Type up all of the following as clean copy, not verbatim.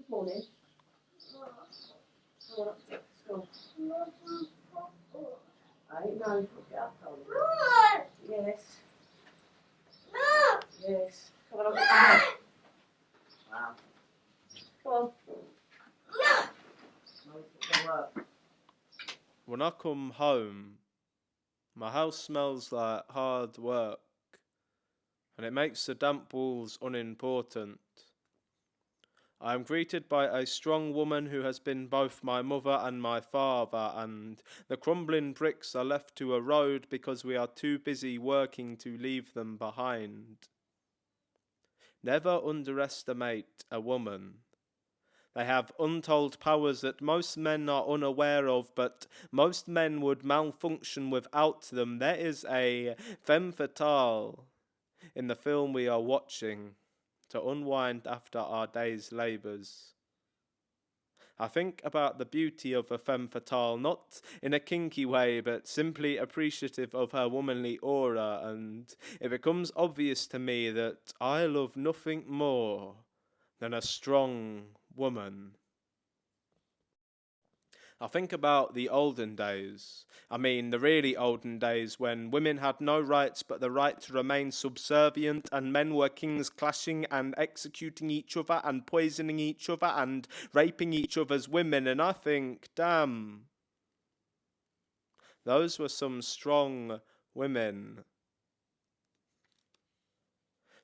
Morning. Come on up to school. I ain't known to get up, darling. Yes. Yes. Come on up to school. Wow. Come on. When I come home, my house smells like hard work, and it makes the damp walls unimportant. I am greeted by a strong woman who has been both my mother and my father, and the crumbling bricks are left to erode because we are too busy working to leave them behind. Never underestimate a woman. They have untold powers that most men are unaware of, but most men would malfunction without them. There is a femme fatale in the film we are watching to unwind after our day's labours. I think about the beauty of a femme fatale, not in a kinky way, but simply appreciative of her womanly aura, and it becomes obvious to me that I love nothing more than a strong woman. I think about the olden days. I mean, the really olden days when women had no rights but the right to remain subservient, and men were kings clashing and executing each other and poisoning each other and raping each other's women. And I think, damn, those were some strong women.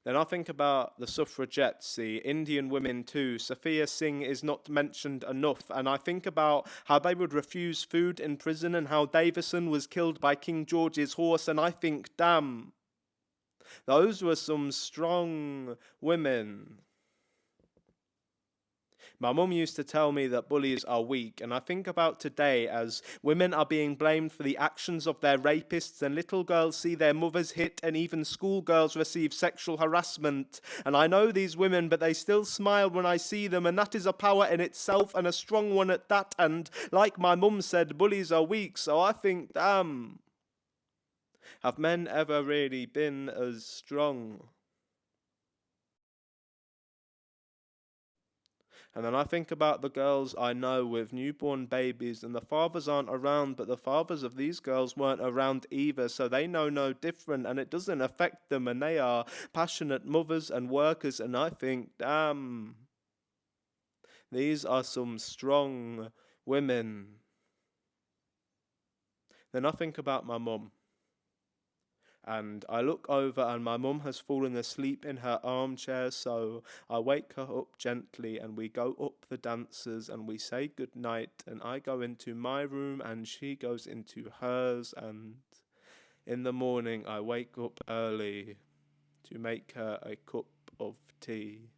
Then I think about the suffragettes, the Indian women too. Sophia Singh is not mentioned enough, and I think about how they would refuse food in prison and how Davison was killed by King George's horse, and I think, damn, those were some strong women. My mum used to tell me that bullies are weak, and I think about today as women are being blamed for the actions of their rapists, and little girls see their mothers hit, and even schoolgirls receive sexual harassment. And I know these women, but they still smile when I see them, and that is a power in itself, and a strong one at that. And like my mum said, bullies are weak, so I think, damn, have men ever really been as strong? And then I think about the girls I know with newborn babies, and the fathers aren't around, but the fathers of these girls weren't around either, so they know no different, and it doesn't affect them, and they are passionate mothers and workers, and I think, damn, these are some strong women. Then I think about my mum. And I look over and my mum has fallen asleep in her armchair, so I wake her up gently and we go up the dancers and we say good night, and I go into my room and she goes into hers, and in the morning I wake up early to make her a cup of tea.